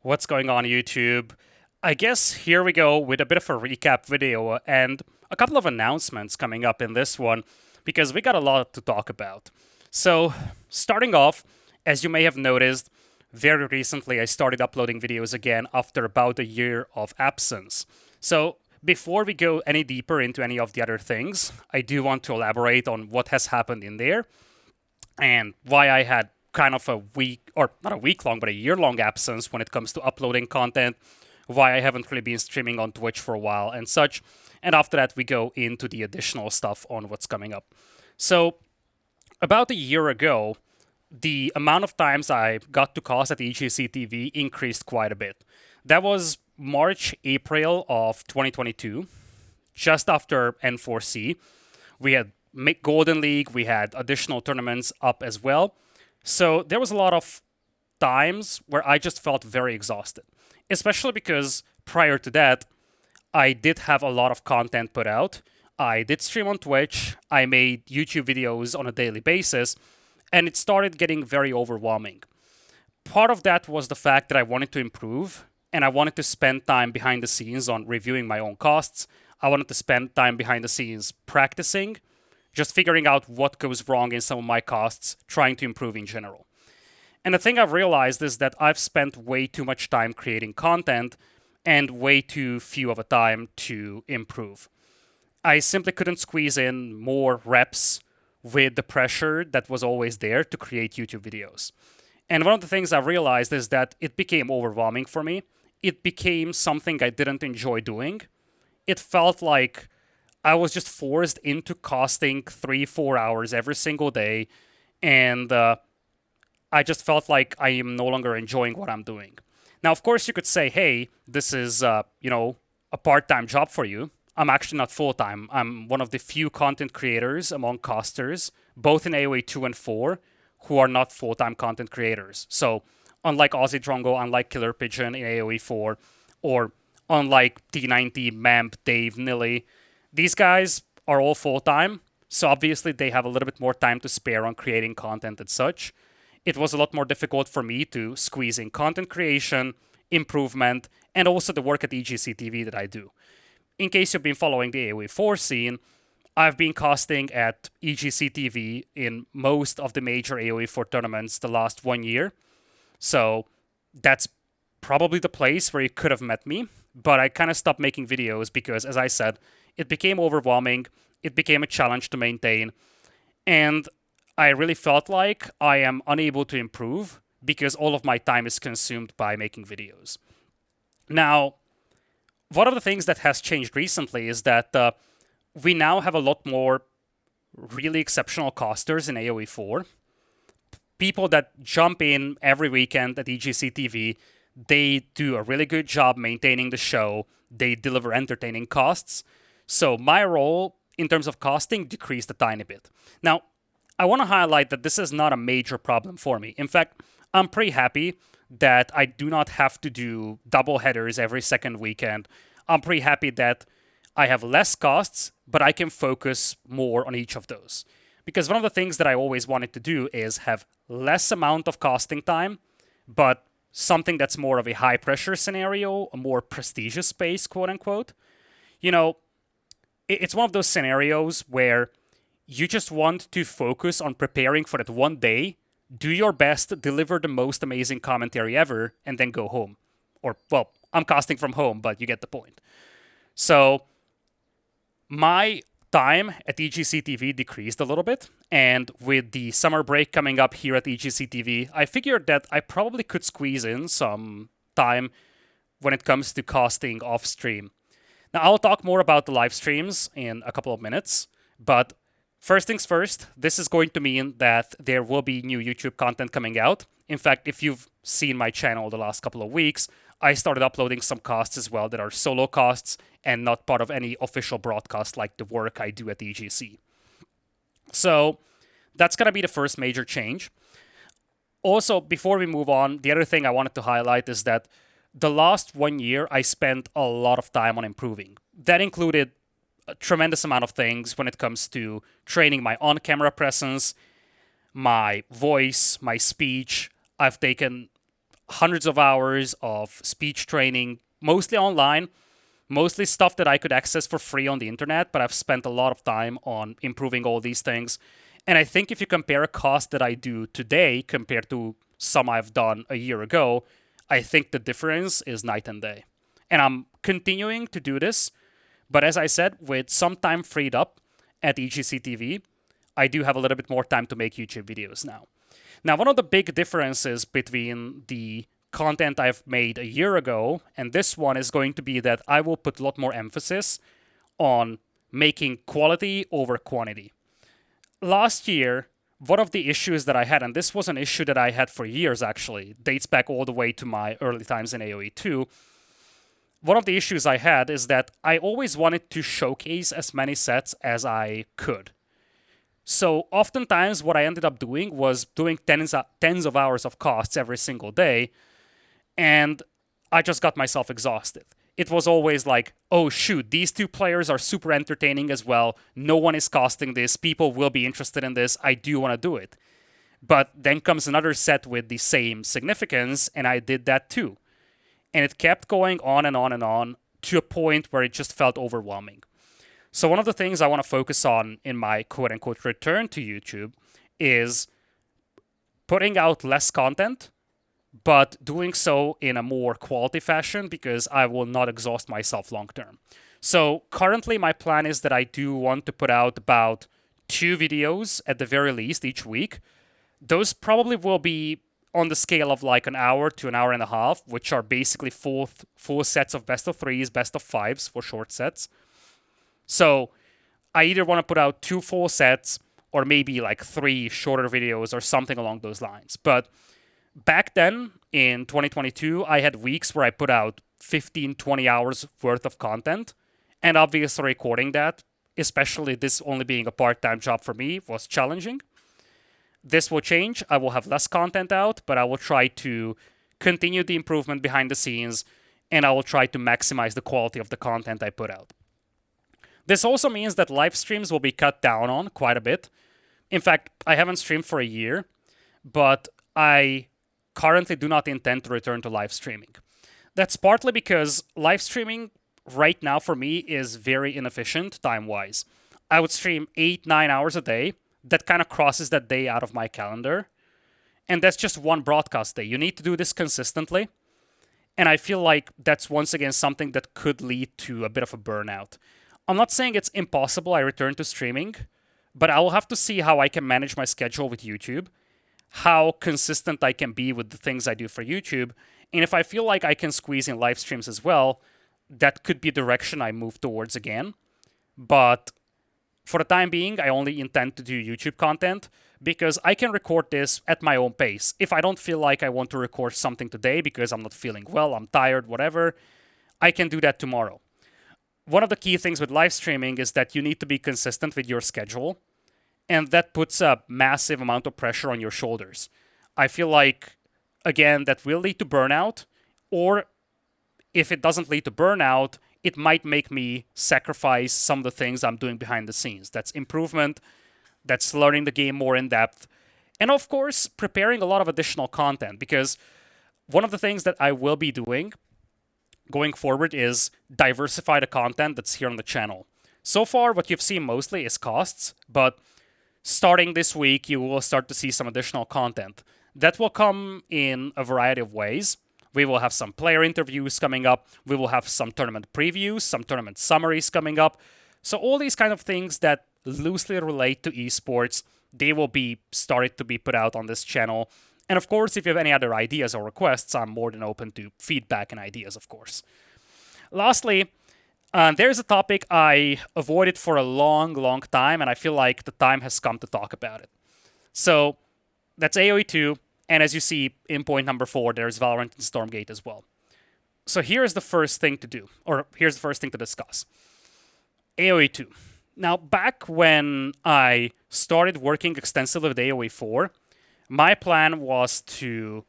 What's going on, YouTube? I guess here we go with a bit of a recap video and a couple of announcements coming up in this one because we got a lot to talk about. So, starting off, as you may have noticed, very recently I started uploading videos again after about a year of absence. So, before we go any deeper into any of the other things, I do want to elaborate on what has happened in there and why I had kind of a week, or not a week long, but a year long absence when it comes to uploading content, why I haven't really been streaming on Twitch for a while and such. And after that, we go into the additional stuff on what's coming up. So, about a year ago, the amount of times I got to cast at EGC TV increased quite a bit. That was March, April of 2022, just after N4C. We had Golden League, we had additional tournaments up as well. So there was a lot of times where I just felt very exhausted, especially because prior to that, I did have a lot of content put out. I did stream on Twitch, I made YouTube videos on a daily basis, and it started getting very overwhelming. Part of that was the fact that I wanted to improve, and I wanted to spend time behind the scenes on reviewing my own costs. I wanted to spend time behind the scenes practicing, just figuring out what goes wrong in some of my costs, trying to improve in general. And the thing I've realized is that I've spent way too much time creating content and way too few of a time to improve. I simply couldn't squeeze in more reps with the pressure that was always there to create YouTube videos. And one of the things I realized is that it became overwhelming for me. It became something I didn't enjoy doing. It felt like I was just forced into casting 3-4 hours every single day, and I just felt like I am no longer enjoying what I'm doing. Now, of course, you could say, hey, this is, a part-time job for you. I'm actually not full-time. I'm one of the few content creators among casters, both in AoE 2 and 4, who are not full-time content creators. So, unlike Aussie Drongo, unlike Killer Pigeon in AoE 4, or unlike T90, Mamp, Dave, Nilly, these guys are all full-time, so obviously they have a little bit more time to spare on creating content and such. It was a lot more difficult for me to squeeze in content creation, improvement, and also the work at EGC TV that I do. In case you've been following the AoE 4 scene, I've been casting at EGC TV in most of the major AoE 4 tournaments the last 1 year. So that's probably the place where you could have met me, but I kind of stopped making videos because, as I said, it became overwhelming, it became a challenge to maintain, and I really felt like I am unable to improve because all of my time is consumed by making videos. Now, one of the things that has changed recently is that we now have a lot more really exceptional casters in AoE 4. People that jump in every weekend at EGC TV, they do a really good job maintaining the show, they deliver entertaining casts. So my role in terms of casting decreased a tiny bit. Now, I want to highlight that this is not a major problem for me. In fact, I'm pretty happy that I do not have to do double headers every second weekend. I'm pretty happy that I have less casts, but I can focus more on each of those. Because one of the things that I always wanted to do is have less amount of casting time, but something that's more of a high pressure scenario, a more prestigious space, quote unquote. You know, it's one of those scenarios where you just want to focus on preparing for that one day, do your best, deliver the most amazing commentary ever, and then go home. Or, well, I'm casting from home, but you get the point. So, my time at EGC TV decreased a little bit, and with the summer break coming up here at EGC TV, I figured that I probably could squeeze in some time when it comes to casting off stream. Now, I'll talk more about the live streams in a couple of minutes, but first things first, this is going to mean that there will be new YouTube content coming out. In fact, if you've seen my channel the last couple of weeks, I started uploading some casts as well that are solo casts and not part of any official broadcast like the work I do at the EGC. So that's going to be the first major change. Also, before we move on, the other thing I wanted to highlight is that the last 1 year, I spent a lot of time on improving. That included a tremendous amount of things when it comes to training my on-camera presence, my voice, my speech. I've taken hundreds of hours of speech training, mostly online, mostly stuff that I could access for free on the internet, but I've spent a lot of time on improving all these things. And I think if you compare a cost that I do today compared to some I've done a year ago, I think the difference is night and day. And I'm continuing to do this, but as I said, with some time freed up at EGC TV, I do have a little bit more time to make YouTube videos now. Now, one of the big differences between the content I've made a year ago and this one is going to be that I will put a lot more emphasis on making quality over quantity. Last year, one of the issues that I had, and this was an issue that I had for years actually, dates back all the way to my early times in AoE 2. One of the issues I had is that I always wanted to showcase as many sets as I could. So oftentimes what I ended up doing was doing tens of hours of costs every single day, and I just got myself exhausted. It was always like, oh shoot, these two players are super entertaining as well. No one is costing this. People will be interested in this. I do want to do it. But then comes another set with the same significance, and I did that too. And it kept going on and on and on to a point where it just felt overwhelming. So one of the things I want to focus on in my quote-unquote return to YouTube is putting out less content, but doing so in a more quality fashion because I will not exhaust myself long term. So currently my plan is that I do want to put out about 2 videos at the very least each week. Those probably will be on the scale of like an hour to an hour and a half, which are basically full sets of best of 3s, best of 5s for short sets. So I either want to put out 2 full sets or maybe like 3 shorter videos or something along those lines. But back then in 2022, I had weeks where I put out 15, 20 hours worth of content. And obviously recording that, especially this only being a part-time job for me, was challenging. This will change. I will have less content out, but I will try to continue the improvement behind the scenes, and I will try to maximize the quality of the content I put out. This also means that live streams will be cut down on quite a bit. In fact, I haven't streamed for a year, but I currently do not intend to return to live streaming. That's partly because live streaming right now for me is very inefficient time-wise. I would stream 8-9 hours a day. That kind of crosses that day out of my calendar. And that's just one broadcast day. You need to do this consistently. And I feel like that's once again something that could lead to a bit of a burnout. I'm not saying it's impossible I return to streaming, but I will have to see how I can manage my schedule with YouTube, how consistent I can be with the things I do for YouTube, and if I feel like I can squeeze in live streams as well, that could be the direction I move towards again. But for the time being, I only intend to do YouTube content because I can record this at my own pace. If I don't feel like I want to record something today because I'm not feeling well, I'm tired, whatever, I can do that tomorrow. One of the key things with live streaming is that you need to be consistent with your schedule, and that puts a massive amount of pressure on your shoulders. I feel like, again, that will lead to burnout, or if it doesn't lead to burnout, it might make me sacrifice some of the things I'm doing behind the scenes. That's improvement, that's learning the game more in depth, and of course, preparing a lot of additional content, because one of the things that I will be doing going forward is diversify the content that's here on the channel. So far, what you've seen mostly is costs, but starting this week, you will start to see some additional content. That will come in a variety of ways. We will have some player interviews coming up. We will have some tournament previews, some tournament summaries coming up. So all these kind of things that loosely relate to esports, they will be started to be put out on this channel. And of course, if you have any other ideas or requests, I'm more than open to feedback and ideas, of course. Lastly, there's a topic I avoided for a long, long time, and I feel like the time has come to talk about it. So that's AoE 2, and as you see in point number 4, there's Valorant and Stormgate as well. So here's the first thing to do, or here's the first thing to discuss. AoE 2. Now, back when I started working extensively with AoE 4, my plan was to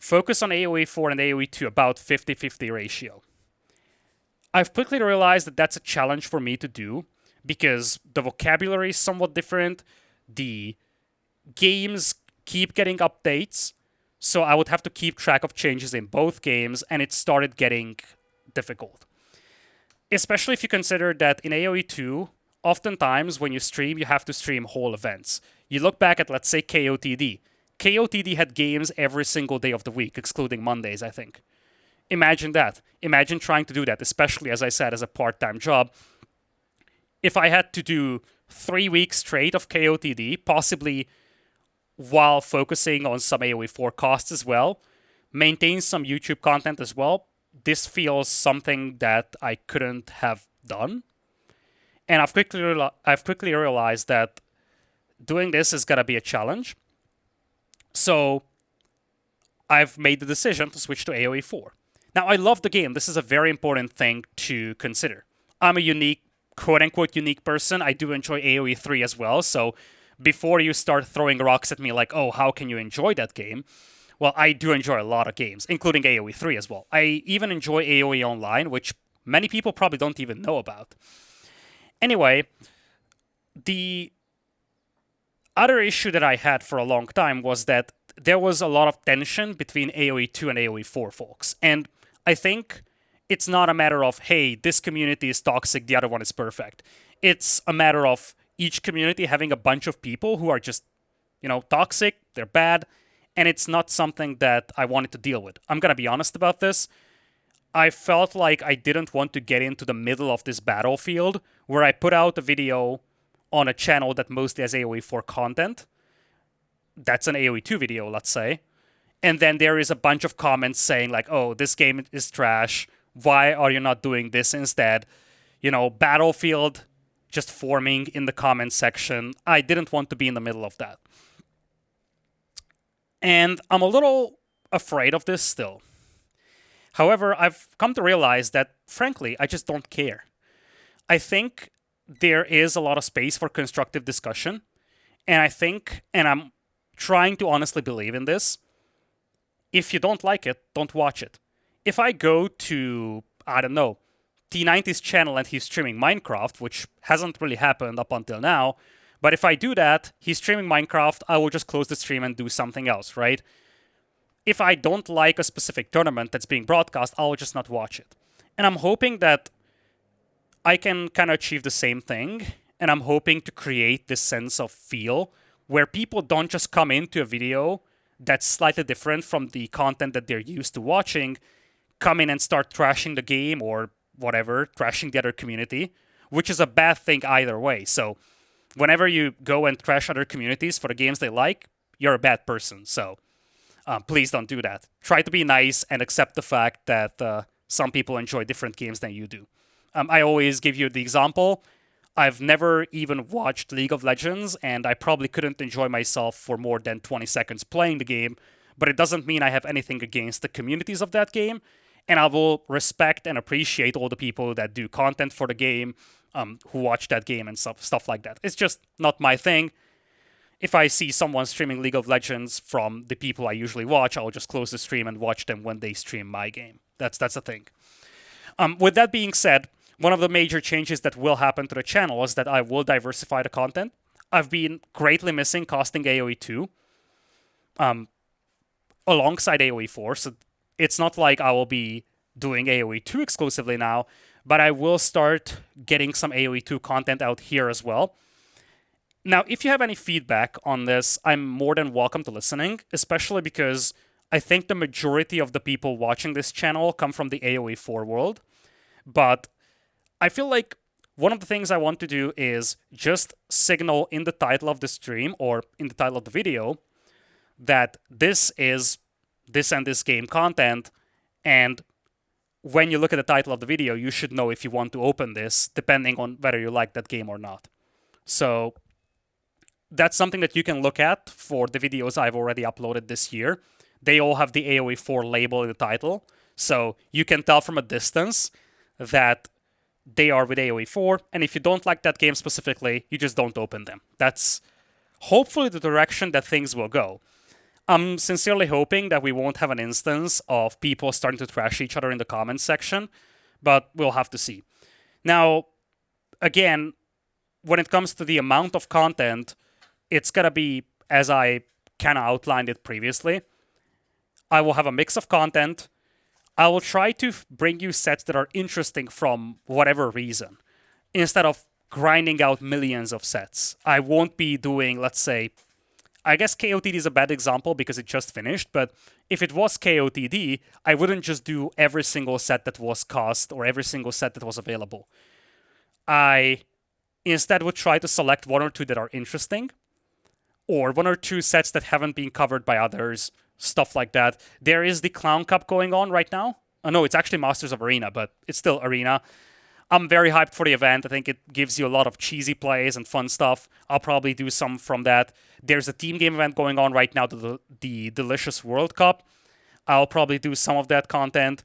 focus on AoE 4 and AoE 2 about 50-50 ratio. I've quickly realized that that's a challenge for me to do because the vocabulary is somewhat different. The games keep getting updates. So I would have to keep track of changes in both games, and it started getting difficult. Especially if you consider that in AoE 2, oftentimes when you stream, you have to stream whole events. You look back at, let's say, KOTD. KOTD had games every single day of the week, excluding Mondays, I think. Imagine that. Imagine trying to do that, especially, as I said, as a part time job. If I had to do 3 weeks straight of KOTD, possibly while focusing on some AoE 4 costs as well, maintain some YouTube content as well, this feels something that I couldn't have done. And I've quickly realized that doing this is gonna be a challenge. So I've made the decision to switch to AoE 4. Now, I love the game. This is a very important thing to consider. I'm a unique, quote-unquote unique person. I do enjoy AoE 3 as well, so before you start throwing rocks at me like, oh, how can you enjoy that game? Well, I do enjoy a lot of games, including AoE 3 as well. I even enjoy AoE Online, which many people probably don't even know about. Anyway, the other issue that I had for a long time was that there was a lot of tension between AoE 2 and AoE 4 folks. And I think it's not a matter of, hey, this community is toxic, the other one is perfect. It's a matter of each community having a bunch of people who are just, toxic, they're bad, and it's not something that I wanted to deal with. I'm going to be honest about this. I felt like I didn't want to get into the middle of this battlefield where I put out a video on a channel that mostly has AoE 4 content. That's an AoE 2 video, let's say. And then there is a bunch of comments saying like, oh, this game is trash. Why are you not doing this instead? Battlefield just forming in the comment section. I didn't want to be in the middle of that. And I'm a little afraid of this still. However, I've come to realize that, frankly, I just don't care. I think there is a lot of space for constructive discussion. And I think, and I'm trying to honestly believe in this, if you don't like it, don't watch it. If I go to, I don't know, T90's channel and he's streaming Minecraft, which hasn't really happened up until now, but if I do that, he's streaming Minecraft, I will just close the stream and do something else, right? If I don't like a specific tournament that's being broadcast, I'll just not watch it. And I'm hoping that I can kind of achieve the same thing, and I'm hoping to create this sense of feel where people don't just come into a video that's slightly different from the content that they're used to watching, come in and start trashing the game or whatever, trashing the other community, which is a bad thing either way. So whenever you go and trash other communities for the games they like, you're a bad person. So please don't do that. Try to be nice and accept the fact that some people enjoy different games than you do. I always give you the example. I've never even watched League of Legends, and I probably couldn't enjoy myself for more than 20 seconds playing the game, but it doesn't mean I have anything against the communities of that game, and I will respect and appreciate all the people that do content for the game, who watch that game and stuff like that. It's just not my thing. If I see someone streaming League of Legends from the people I usually watch, I'll just close the stream and watch them when they stream my game. That's the thing. With that being said, one of the major changes that will happen to the channel is that I will diversify the content. I've been greatly missing casting AoE 2 alongside AoE 4, so it's not like I will be doing AoE 2 exclusively now, but I will start getting some AoE 2 content out here as well. Now, if you have any feedback on this, I'm more than welcome to listening, especially because I think the majority of the people watching this channel come from the AoE 4 world. But I feel like one of the things I want to do is just signal in the title of the stream or in the title of the video that this is this and this game content, and when you look at the title of the video, you should know if you want to open this, depending on whether you like that game or not. So that's something that you can look at for the videos I've already uploaded this year. They all have the AoE 4 label in the title, so you can tell from a distance that they are with AoE 4, and if you don't like that game specifically, you just don't open them. That's hopefully the direction that things will go. I'm sincerely hoping that we won't have an instance of people starting to trash each other in the comments section, but we'll have to see. Now, again, when it comes to the amount of content, it's gonna be, as I kind of outlined it previously, I will have a mix of content. I will try to bring you sets that are interesting from whatever reason, instead of grinding out millions of sets. I won't be doing, let's say, I guess KOTD is a bad example because it just finished, but if it was KOTD, I wouldn't just do every single set that was cast or every single set that was available. I instead would try to select one or two that are interesting, or one or two sets that haven't been covered by others, stuff like that. There is the Clown Cup going on right now. Oh, no, it's actually Masters of Arena, but it's still Arena. I'm very hyped for the event. I think it gives you a lot of cheesy plays and fun stuff. I'll probably do some from that. There's a team game event going on right now, the Delicious World Cup. I'll probably do some of that content.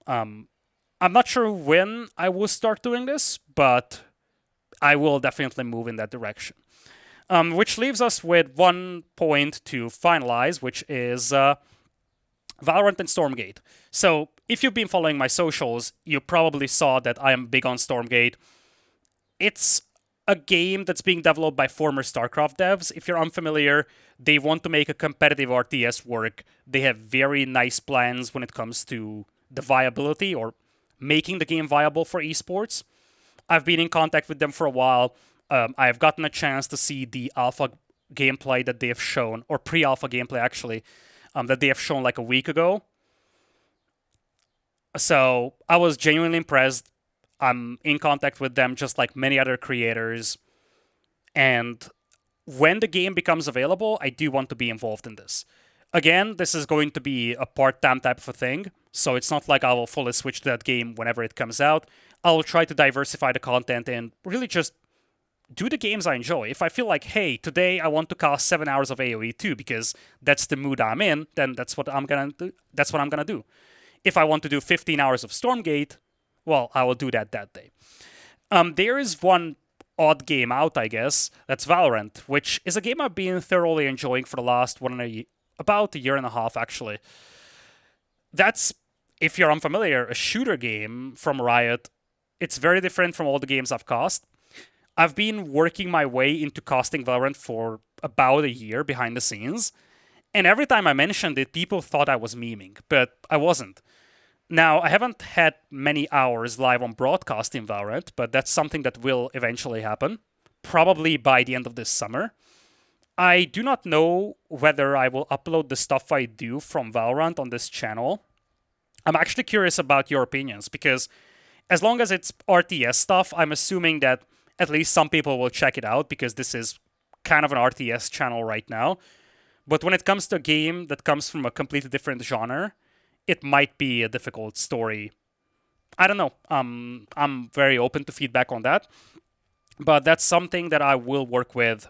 I'm not sure when I will start doing this, but I will definitely move in that direction. Which leaves us with one point to finalize, which is Valorant and Stormgate. So, if you've been following my socials, you probably saw that I am big on Stormgate. It's a game that's being developed by former StarCraft devs. If you're unfamiliar, they want to make a competitive RTS work. They have very nice plans when it comes to the viability or making the game viable for esports. I've been in contact with them for a while. I've gotten a chance to see the alpha gameplay that they have shown, or pre-alpha gameplay actually, that they have shown like a week ago. So I was genuinely impressed. I'm in contact with them just like many other creators. And when the game becomes available, I do want to be involved in this. Again, this is going to be a part-time type of a thing, so it's not like I will fully switch to that game whenever it comes out. I will try to diversify the content and really just do the games I enjoy. If I feel like, hey, today I want to cast 7 hours of AoE 2 because that's the mood I'm in, then that's what I'm gonna do. That's what I'm gonna do. If I want to do 15 hours of Stormgate, well, I will do that day. There is one odd game out, I guess. That's Valorant, which is a game I've been thoroughly enjoying for the last about a year and a half, actually. That's, if you're unfamiliar, a shooter game from Riot. It's very different from all the games I've cast. I've been working my way into casting Valorant for about a year behind the scenes, and every time I mentioned it, people thought I was memeing, but I wasn't. Now, I haven't had many hours live on broadcast in Valorant, but that's something that will eventually happen, probably by the end of this summer. I do not know whether I will upload the stuff I do from Valorant on this channel. I'm actually curious about your opinions, because as long as it's RTS stuff, I'm assuming that at least some people will check it out, because this is kind of an RTS channel right now. But when it comes to a game that comes from a completely different genre, it might be a difficult story. I don't know. I'm very open to feedback on that. But that's something that I will work with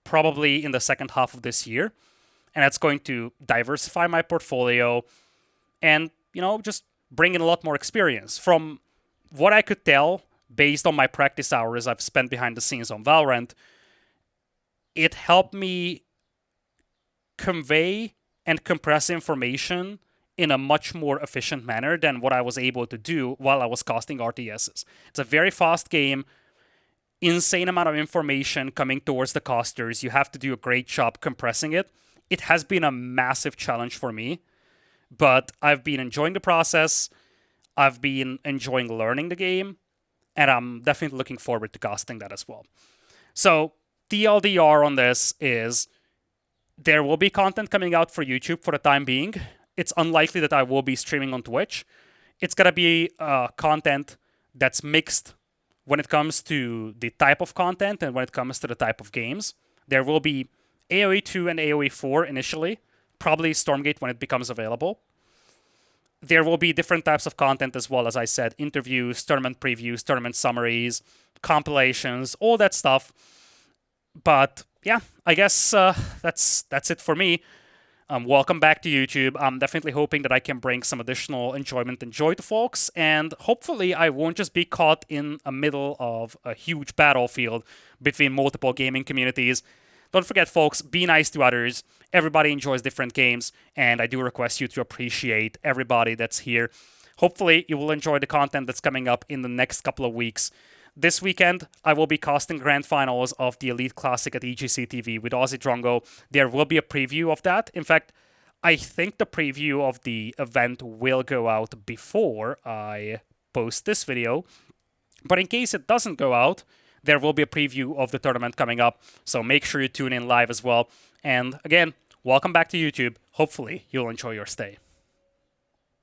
probably in the second half of this year. And that's going to diversify my portfolio and, just bring in a lot more experience. From what I could tell, based on my practice hours I've spent behind the scenes on Valorant, it helped me convey and compress information in a much more efficient manner than what I was able to do while I was casting RTSs. It's a very fast game, insane amount of information coming towards the casters. You have to do a great job compressing it. It has been a massive challenge for me, but I've been enjoying the process. I've been enjoying learning the game, and I'm definitely looking forward to casting that as well. So, TLDR on this is there will be content coming out for YouTube for the time being. It's unlikely that I will be streaming on Twitch. It's going to be content that's mixed when it comes to the type of content and when it comes to the type of games. There will be AoE 2 and AoE 4 initially, probably Stormgate when it becomes available. There will be different types of content as well, as I said, interviews, tournament previews, tournament summaries, compilations, all that stuff. But yeah, I guess that's it for me. Welcome back to YouTube. I'm definitely hoping that I can bring some additional enjoyment and joy to folks, and hopefully I won't just be caught in the middle of a huge battlefield between multiple gaming communities. Don't forget, folks, be nice to others. Everybody enjoys different games, and I do request you to appreciate everybody that's here. Hopefully you will enjoy the content that's coming up in the next couple of weeks. This weekend, I will be casting grand finals of the Elite Classic at EGC TV with Aussie Drongo. There will be a preview of that. In fact, I think the preview of the event will go out before I post this video. But in case it doesn't go out, there will be a preview of the tournament coming up. So make sure you tune in live as well. And again, welcome back to YouTube. Hopefully, you'll enjoy your stay.